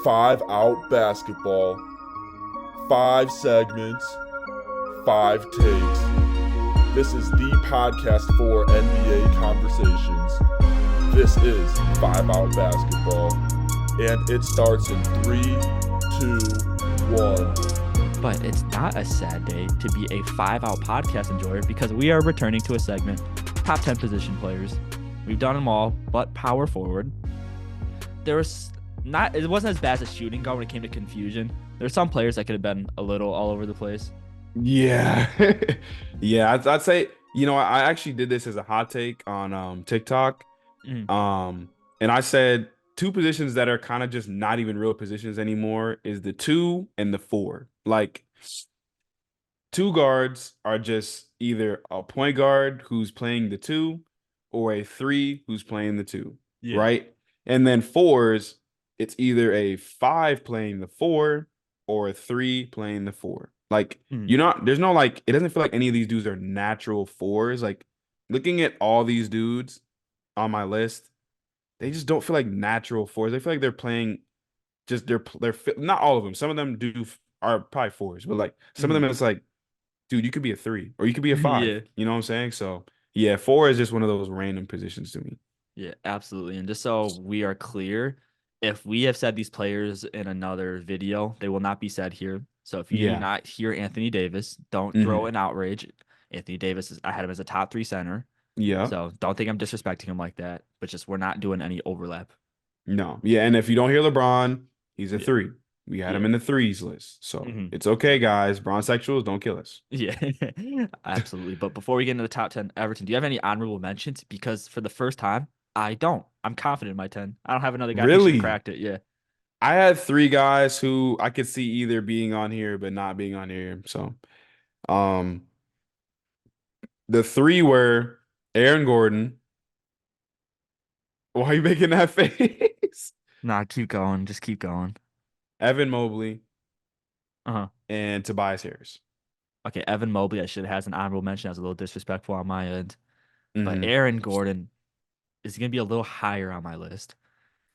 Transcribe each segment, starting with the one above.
Five Out Basketball, five segments, five takes. This is the podcast for NBA conversations. This is Five Out Basketball, and it starts in 3, 2, 1. But it's not a sad day to be a 5-out podcast enjoyer because we are returning to a segment, top 10 position players. We've done them all, but power forward. It wasn't as bad as shooting guard when it came to confusion. There's some players that could have been a little all over the place. Yeah. Yeah, I'd say, I actually did this as a hot take on TikTok. Mm. And I said two positions that are kind of just not even real positions anymore is the 2 and the 4. Like, two guards are just either a point guard who's playing the 2 or a 3 who's playing the 2, right? And then 4s, it's either a 5 playing the 4 or a 3 playing the 4. Like, there's no, like, it doesn't feel like any of these dudes are natural 4s. Like, looking at all these dudes on my list, they just don't feel like natural 4s. They feel like they're playing just they're not all of them. Some of them are probably 4s, but like some of them it's like, dude, you could be a 3 or you could be a 5. Yeah. You know what I'm saying? So yeah, 4 is just one of those random positions to me. Yeah, absolutely. And just so we are clear, if we have said these players in another video, they will not be said here. So if you do not hear Anthony Davis, don't throw an outrage. Anthony Davis I had him as a top 3 center. Yeah. So don't think I'm disrespecting him like that, but just we're not doing any overlap. No. Yeah, and if you don't hear LeBron, he's a 3. We had him in the 3s list. So it's okay, guys. Bronsexuals, don't kill us. Yeah, absolutely. But before we get into the top 10, Everton, do you have any honorable mentions? Because for the first time, I don't. I'm confident in my 10. I don't have another guy who should Really? have cracked it. Yeah. I had 3 guys who I could see either being on here but not being on here. So the 3 were Aaron Gordon. Why are you making that face? Nah, keep going. Just keep going. Evan Mobley Uh-huh. and Tobias Harris. Okay, Evan Mobley, I should have an honorable mention. I was a little disrespectful on my end. But Aaron Gordon is going to be a little higher on my list.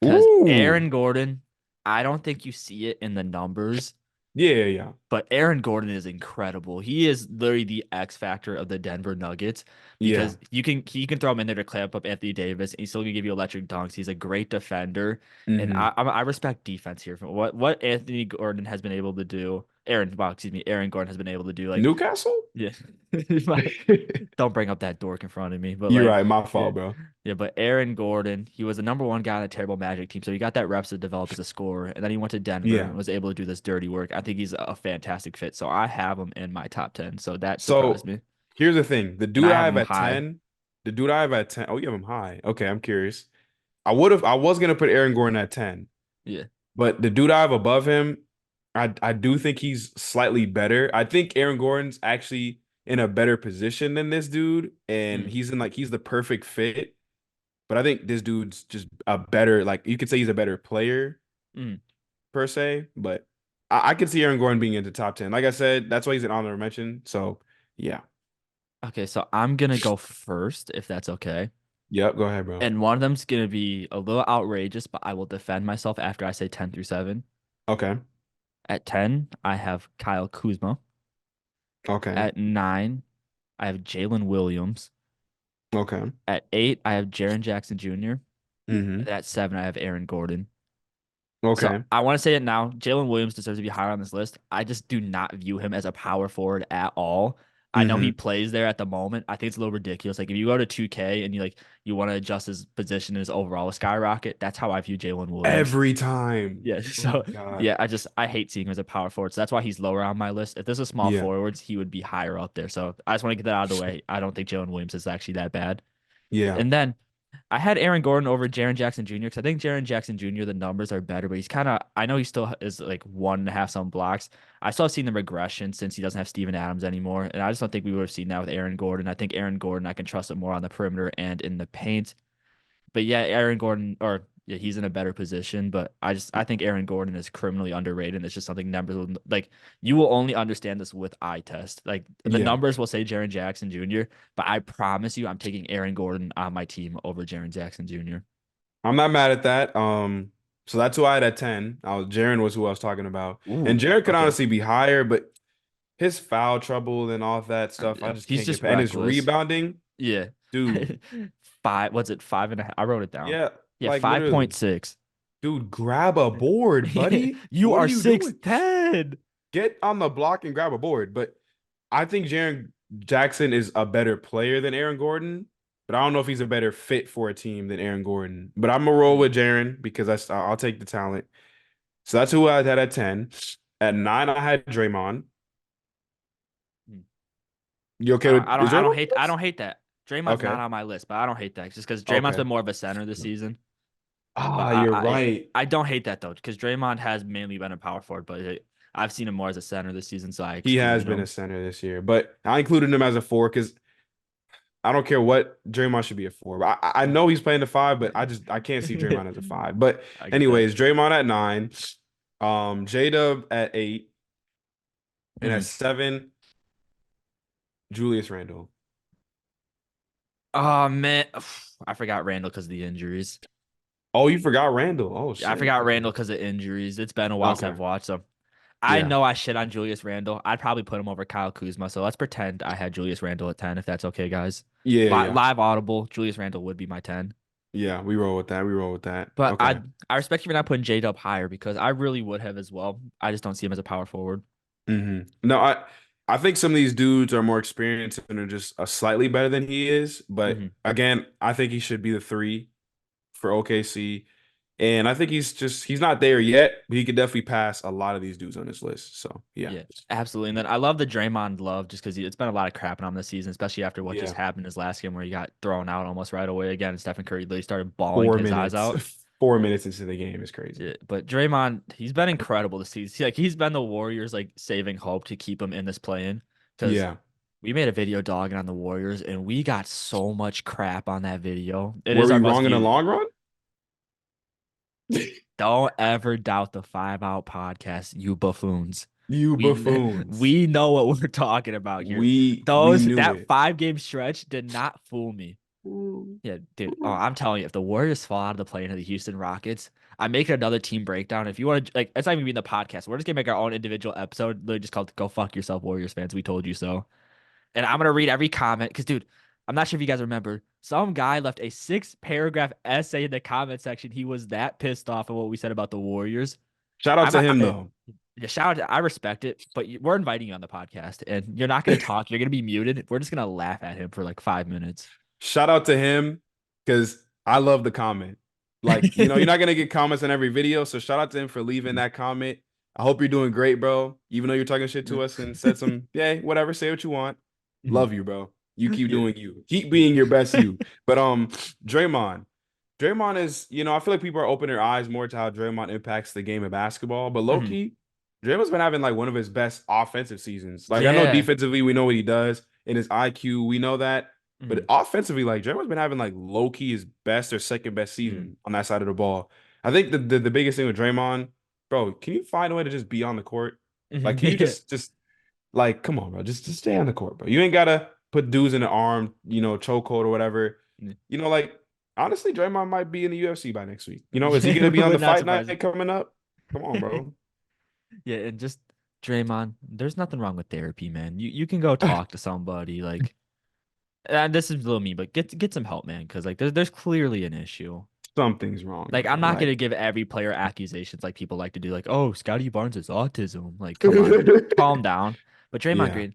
Because Aaron Gordon, I don't think you see it in the numbers. Yeah. But Aaron Gordon is incredible. He is literally the X factor of the Denver Nuggets because he can throw him in there to clamp up Anthony Davis, and he's still gonna give you electric dunks. He's a great defender, and I respect defense here. From what Anthony Gordon has been able to do, Aaron Gordon has been able to do. Like Newcastle. Yeah, don't bring up that dork in front of me. But you're right, my fault, bro. Yeah, but Aaron Gordon, he was the number 1 guy on a terrible Magic team, so he got that reps to develop as a scorer, and then he went to Denver and was able to do this dirty work. I think he's a fantastic fit, so I have him in my top 10. So that surprised me. Here's the thing: the dude I have at 10, the dude I have at 10. Oh, you have him high. Okay, I'm curious. I was gonna put Aaron Gordon at 10. Yeah, but the dude I have above him, I do think he's slightly better. I think Aaron Gordon's actually in a better position than this dude, and he's the perfect fit. But I think this dude's just a better, like you could say he's a better player per se. But I could see Aaron Gordon being in the top 10. Like I said, that's why he's an honorable mention. So yeah. Okay, so I'm gonna go first if that's okay. Yep, go ahead, bro. And one of them's gonna be a little outrageous, but I will defend myself after I say 10 through 7. Okay. At 10, I have Kyle Kuzma. Okay. At 9, I have Jalen Williams. Okay. At 8, I have Jaren Jackson Jr. And at 7, I have Aaron Gordon. Okay. So I want to say it now. Jalen Williams deserves to be higher on this list. I just do not view him as a power forward at all. I know he plays there at the moment. I think it's a little ridiculous. Like if you go to 2K and you want to adjust his position and his overall skyrocket, that's how I view Jalen Williams. Every time. Yeah. So I hate seeing him as a power forward. So that's why he's lower on my list. If this is small forwards, he would be higher up there. So I just want to get that out of the way. I don't think Jalen Williams is actually that bad. Yeah. And then I had Aaron Gordon over Jaren Jackson Jr. because I think Jaren Jackson Jr. the numbers are better, but he's kind of I know he still is like 1.5 some blocks. I still have seen the regression since he doesn't have Steven Adams anymore, and I just don't think we would have seen that with Aaron Gordon. I think Aaron Gordon I can trust him more on the perimeter and in the paint. But yeah, Aaron Gordon he's in a better position, but I think Aaron Gordon is criminally underrated. And it's just something numbers like you will only understand this with eye test. Like the numbers will say Jaren Jackson Jr., but I promise you, I'm taking Aaron Gordon on my team over Jaren Jackson Jr. I'm not mad at that. So that's who I had at 10. Jaren was who I was talking about. And Ooh, Jaren could okay. honestly be higher, but his foul trouble and all of that stuff, I Yeah, just he's can't just get past. And his reckless. rebounding, Yeah. dude. Five, what's it? 5.5. I wrote it down. Yeah, Yeah, like literally. 5.6. Dude, grab a board, buddy. You What are are you doing? 6'10. Get on the block and grab a board. But I think Jaren Jackson is a better player than Aaron Gordon, but I don't know if he's a better fit for a team than Aaron Gordon. But I'm gonna roll with Jaren because I'll take the talent. So that's who I had at 10. At 9, I had Draymond. You okay with is Draymond on the I list? don't hate that. Draymond's Okay. not on my list, but I don't hate that just because Draymond's Okay. been more of a center this season. But Ah, you're right. I don't hate that though because Draymond has mainly been a power forward, but I've seen him more as a center this season, so I He has excluded been a him. center this year, but I included him as a four because I don't care what Draymond should be a four. I know he's playing the five, but I can't see Draymond as a five. But I get that. anyways, Draymond at 9, J-Dub at 8, and at Mhm. 7, Julius Randle. Oh man, I forgot Randall because of the injuries. Oh, you forgot Randle. Oh I shit. forgot Okay. Randall because of injuries. It's been a while since Okay. I've watched him. I Yeah. know I shit on Julius Randle. I'd probably put him over Kyle Kuzma. So let's pretend I had Julius Randle at 10, if that's okay, guys. Yeah, yeah. Live audible, Julius Randle would be my 10. Yeah, we roll with that. We roll with that. But Okay. I respect you for not putting J Dub higher because I really would have as well. I just don't see him as a power forward. No, I think some of these dudes are more experienced and are just a slightly better than he is. But Hmm. again, I think he should be the 3 for OKC. And I think he's not there yet, but he could definitely pass a lot of these dudes on this list. So yeah. Yeah, absolutely. And then I love the Draymond love just because it's been a lot of crap on him this season, especially after what just Yeah. happened his last game where he got thrown out almost right away again. And Stephen Curry literally started bawling Four his eyes minutes. out. 4 minutes into the game is crazy. Yeah, but Draymond, he's been incredible this season. Like he's been the Warriors like saving hope to keep him in this play-in because Yeah. we made a video dogging on the Warriors and we got so much crap on that video. It Were is we our most wrong in the viewed. long run? Don't ever doubt the 5 Out podcast, you buffoons. You We buffoons. we know what we're talking about here. We Those knew that it. 5 game stretch did not fool me. Yeah, dude. Oh, I'm telling you, if the Warriors fall out of the play into the Houston Rockets, I make it another team breakdown. If you want to, like, it's not even be in the podcast. We're just gonna make our own individual episode, literally just called "Go Fuck Yourself, Warriors fans." We told you so. And I'm gonna read every comment because, dude, I'm not sure if you guys remember. Some guy left a 6 paragraph essay in the comment section. He was that pissed off at what we said about the Warriors. Shout out I'm to not, him though. yeah, shout out. I respect it, but we're inviting you on the podcast, and you're not gonna talk. You're gonna be muted. We're just gonna laugh at him for like 5 minutes. Shout out to him because I love the comment. Like, you're not gonna get comments on every video. So shout out to him for leaving that comment. I hope you're doing great, bro. Even though you're talking shit to us and said some, yeah, whatever, say what you want. Love you, bro. You keep Yeah. doing you. Keep being your best you. But Draymond. Draymond is, I feel like people are opening their eyes more to how Draymond impacts the game of basketball. But low Mhm. key, Draymond's been having like one of his best offensive seasons. Like I know Yeah. defensively, we know what he does in his IQ, we know that. But Mhm. offensively, like Draymond's been having like low key his best or second best Mhm. season on that side of the ball. I think the biggest thing with Draymond, bro, can you find a way to just be on the court? Like, can you Yeah. just like come on, bro, just stay on the court, bro. You ain't gotta put dudes in the arm, chokehold or whatever. Like honestly, Draymond might be in the UFC by next week. Is he gonna be on the Would not fight surprise night coming up? Come on, bro. Yeah, and just Draymond, there's nothing wrong with therapy, man. You can go talk to somebody like, and this is a little mean, but get some help, man, because like there's clearly an issue. Something's wrong, Like I'm bro. not Like gonna give every player accusations like people like to do, like, oh, Scotty Barnes has autism. Like, come on, calm down. But Draymond yeah, Green,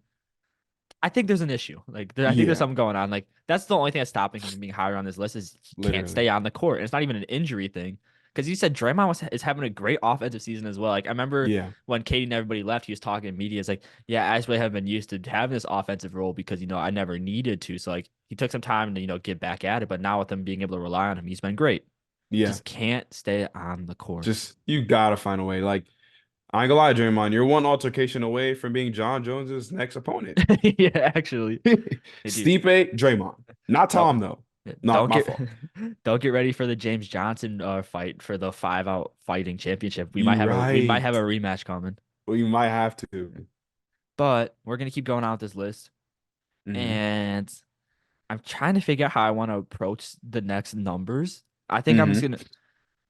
I think there's an issue. Like, I think there's yeah, something going on. Like, that's the only thing that's stopping him from being higher on this list is he can't literally. stay on the court. And it's not even an injury thing. Because you said Draymond is having a great offensive season as well. Like, I remember Yeah, when Katie and everybody left, he was talking to media. It's like, yeah, I just really haven't been used to having this offensive role because, I never needed to. So, like, he took some time to, get back at it. But now with him being able to rely on him, he's been great. yeah. Just can't stay on the court. Just you gotta find a way. Like I ain't gonna lie, Draymond, you're one altercation away from being John Jones's next opponent. Yeah, actually. Hey, dude, Stipe, Draymond, not don't Tom though. Yeah, Not Don't my get fault. don't get ready for the James Johnson fight for the 5 Out fighting championship. You We might right. have a rematch coming. Well, you might have to. But we're gonna keep going on with this list. Hmm. And I'm trying to figure out how I want to approach the next numbers. I think I'm just Hmm. gonna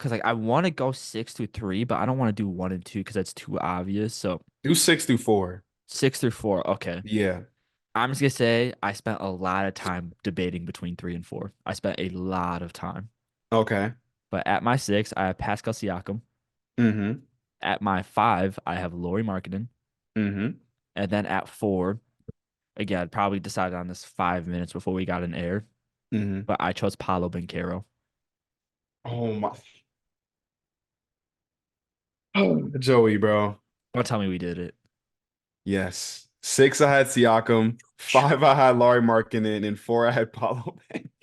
because like I want to go 6 through 3, but I don't want to do 1 and 2 because that's too obvious. So Do 6 through 4. 6 through 4. Okay. Yeah. I'm just gonna say I spent a lot of time debating between 3 and 4. I spent a lot of time. Okay. But at my 6, I have Pascal Siakam. Mm-hmm. At my 5, I have Lauri Markkanen. Mm-hmm. And then at 4, again, probably decided on this 5 minutes before we got an air, Mm-hmm. but I chose Paolo Banchero. Oh my Joey, bro. Don't tell me we did it. Yes. 6 I had Siakam, 5 I had Laurie Markkinen, and 4 I had Paulo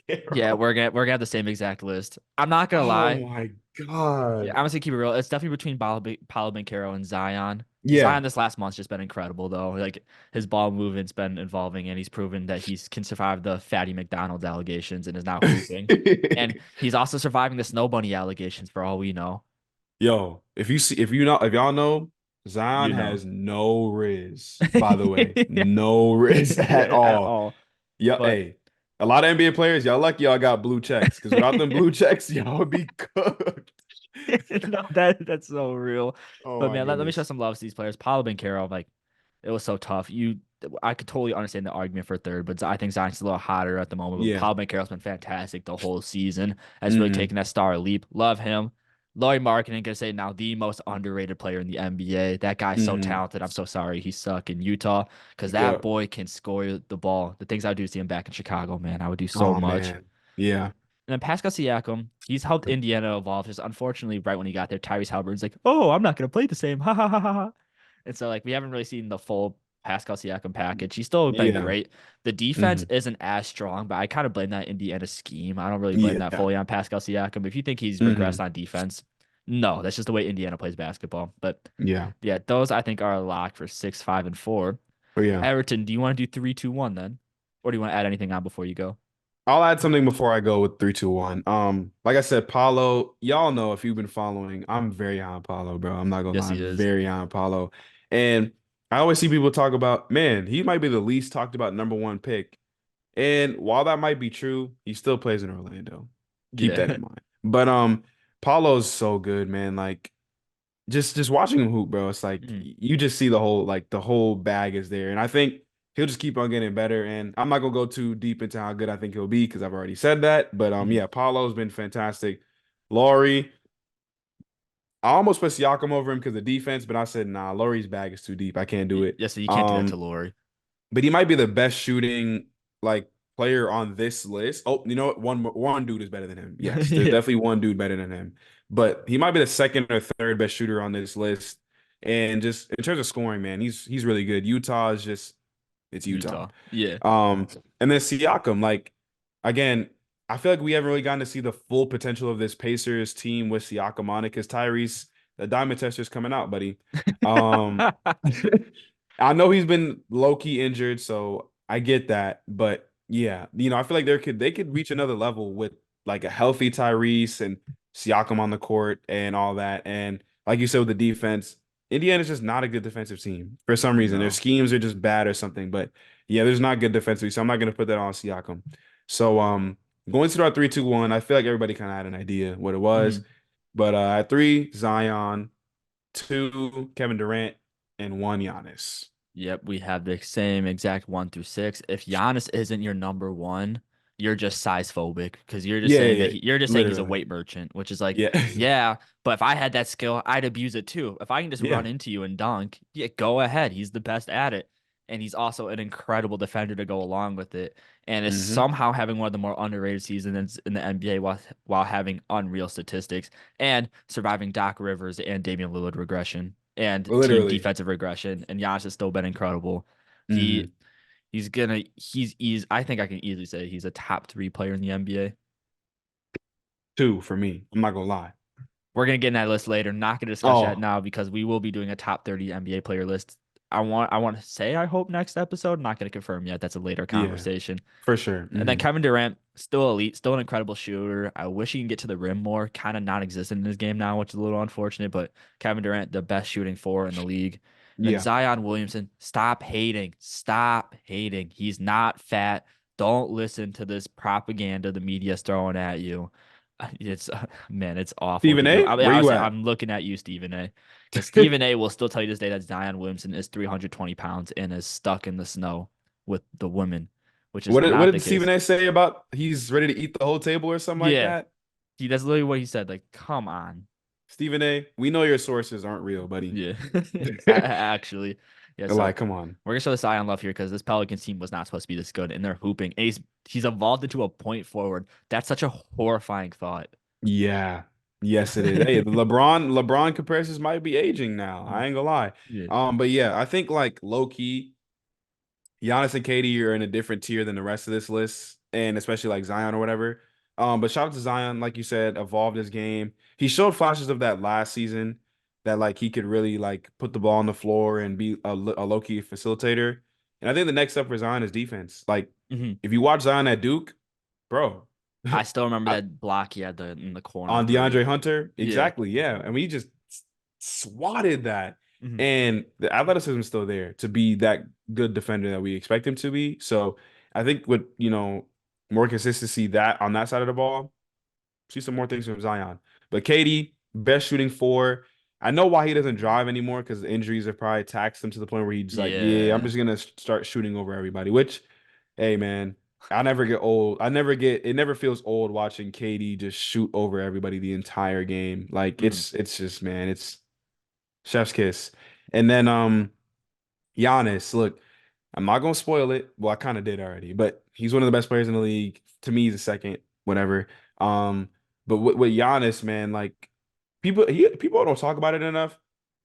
Yeah, Banchero. we're gonna have the same exact list. I'm not gonna Oh lie. my Yeah, God. I'm just gonna keep it real. It's definitely between Paolo Banchero and Zion. Yeah. Zion this last month's just been incredible though. Like his ball movement's been evolving, and he's proven that can survive the Fatty McDonald's allegations and is now hooping. And he's also surviving the Snow Bunny allegations for all we know. Yo, if y'all know, Zion You know. has no riz, by the way. Yeah, No riz at at all. all. Yeah, But hey, a lot of NBA players, y'all lucky y'all got blue checks, because without them blue checks, y'all would be cooked. no, that's so real. Oh But my man, let me show goodness. some love to these players. Paolo Banchero, like it was so tough. I could totally understand the argument for third, but I think Zion's a little hotter at the moment. But Yeah. Paolo Banchero's been fantastic the whole season. Has really Hmm. taken that star leap. Love him. Lauri Markkanen gonna say now the most underrated player in the NBA. That guy's so Hmm. talented. I'm so sorry he suck in Utah because that Yeah. boy can score the ball. The things I would do to see him back in Chicago, man, I would do so Oh much. man. Yeah. And then Pascal Siakam, he's helped Indiana evolve. Just unfortunately, right when he got there, Tyrese Halliburton's like, "Oh, I'm not gonna play the same." Ha ha ha ha. Ha. And so like we haven't really seen the full Pascal Siakam package. He's still been Yeah. great. The defense Hmm. isn't as strong, but I kind of blame that Indiana scheme. I don't really blame that Yeah. fully on Pascal Siakam. If you think he's regressed Hmm. on defense, no, that's just the way Indiana plays basketball. But Yeah. yeah, those I think are a lock for 6, 5, and 4. But yeah. Everton, do you want to do 3, 2, 1 then, or do you want to add anything on before you go? I'll add something before I go with 3, 2, 1. Like I said, Paulo, y'all know if you've been following, I'm very high on Paulo, bro. I'm not gonna Yes, lie, he I'm is. very high on Paulo. And I always see people talk about, man, he might be the least talked about #1 pick. And while that might be true, he still plays in Orlando. Keep that Yeah. in mind. But Paulo's so good, man. Like just watching him hoop, bro, it's like you just see the whole bag is there. And I think he'll just keep on getting better. And I'm not gonna go too deep into how good I think he'll be because I've already said that. But Mhm. yeah, Paulo's been fantastic. Laurie, I almost put Siakam over him because of defense, but I said, nah, Laurie's bag is too deep. I can't do it. Yeah, so you can't do that to Um, Lori. but he might be the best shooting like player on this list. Oh, you know what? One dude is better than him. Yes, there's Yeah. definitely one dude better than him. But he might be the second or third best shooter on this list. And just in terms of scoring, man, he's really good. Utah is just it's Utah. Utah. Yeah. Um, and then Siakam, like again, I feel like we haven't really gotten to see the full potential of this Pacers team with Siakam on it because Tyrese, the diamond tester's coming out, buddy. Um, I know he's been low key injured, so I get that. But yeah, I feel like they could reach another level with like a healthy Tyrese and Siakam on the court and all that. And like you said with the defense, Indiana's just not a good defensive team for some reason. Their No. schemes are just bad or something. But yeah, there's not good defensively, so I'm not gonna put that on Siakam. So going to our 3, 2, 1, I feel like everybody kind of had an idea what it was. Mhm. But at 3, Zion, 2, Kevin Durant, and 1, Giannis. Yep, we have the same exact 1 through 6. If Giannis isn't your number one, you're just size phobic because you're just Yeah, saying yeah, that yeah. you're just saying he's a Literally. weight merchant, which is like, Yeah. yeah, but if I had that skill, I'd abuse it too. If I can just Yeah. run into you and dunk, yeah, go ahead. He's the best at it. And he's also an incredible defender to go along with it. And is Hmm. somehow having one of the more underrated seasons in the NBA while having unreal statistics and surviving Doc Rivers and Damian Lillard regression and team Literally. defensive regression. And Giannis has still been incredible. He Hmm. he's I think I can easily say he's a top 3 player in the NBA. 2 for me. I'm not gonna lie. We're gonna get in that list later. Not gonna discuss that Oh, now because we will be doing a top 30 NBA player list. I want to say I hope next episode. Not gonna confirm yet. That's a later yeah, conversation. for sure. And then Hmm. Kevin Durant, still elite, still an incredible shooter. I wish he can get to the rim more. Kind of non-existent in his game now, which is a little unfortunate. But Kevin Durant, the best shooting four in the league. And then Yeah. Zion Williamson, stop hating. Stop hating. He's not fat. Don't listen to this propaganda the media's throwing at you. It's man, it's awful. Stephen A, where you Honestly, at? I'm looking at you, Stephen A. Because Stephen A. will still tell you this day that Zion Williamson is 320 pounds and is stuck in the snow with the women, which is What not the did Stephen case. A say about he's ready to eat the whole table or something like Yeah, that? that's literally what he said. Like, come on. Stephen A, we know your sources aren't real, buddy. Yeah, actually, yeah. So Like, come on. we're gonna show the Zion love here because this Pelicans team was not supposed to be this good, and they're hooping. And he's evolved into a point forward. That's such a horrifying thought. Yeah. Yes, it is. Hey, the LeBron comparisons might be aging now. I ain't gonna lie. Yeah. But yeah, I think like low key, Giannis and KD are in a different tier than the rest of this list, and especially like Zion or whatever. But shout out to Zion, like you said, evolved his game. He showed flashes of that last season that like he could really like put the ball on the floor and be a low key facilitator. And I think the next step for Zion is defense. Like Mhm. if you watch Zion at Duke, bro, I still remember I- that block he had in the corner on three. DeAndre Hunter, Yeah. exactly, yeah. I mean, he just swatted that. Mhm. And the athleticism is still there to be that good defender that we expect him to be. So I think with more consistency that on that side of the ball, see some more things from Zion. But KD, best shooting four. I know why he doesn't drive anymore because the injuries have probably taxed him to the point where he's like, yeah, I'm Yeah. just gonna start shooting over everybody. Which, hey man, I never get old. It never feels old watching KD just shoot over everybody the entire game. Like it's just man, it's chef's kiss. And then Giannis, look, I'm not gonna spoil it. Well, I kind of did already, but he's one of the best players in the league. To me, he's a second, whatever. But with Giannis, man, like people don't talk about it enough.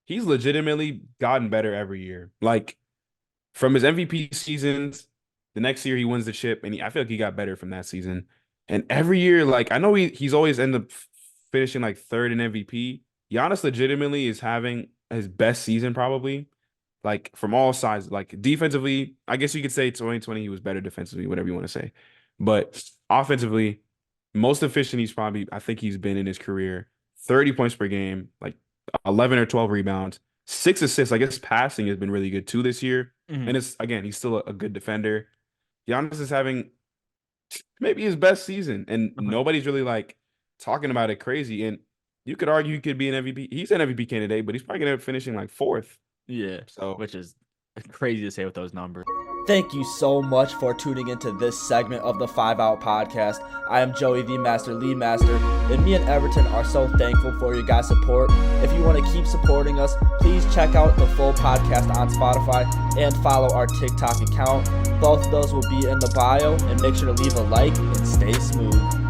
He's legitimately gotten better every year. Like from his MVP seasons, the next year he wins the chip, and I feel like he got better from that season. And every year, like I know he's always ended up finishing like third in MVP. Giannis legitimately is having his best season probably, like from all sides. Like defensively, I guess you could say 2020 he was better defensively, whatever you want to say. But offensively, most efficient I think he's been in his career. 30 points per game, like 11 or 12 rebounds, 6 assists. I guess passing has been really good too this year. Mhm. And it's again, he's still a good defender. Giannis is having maybe his best season, and nobody's really like talking about it crazy. And you could argue he could be an MVP. He's an MVP candidate, but he's probably gonna end up finishing like fourth. Yeah. So Which is crazy to say with those numbers. Thank you so much for tuning into this segment of the 5 Out Podcast. I am Joey LeMaster, and me and Everton are so thankful for your guys' support. If you want to keep supporting us, please check out the full podcast on Spotify and follow our TikTok account. Both of those will be in the bio, and make sure to leave a like and stay smooth.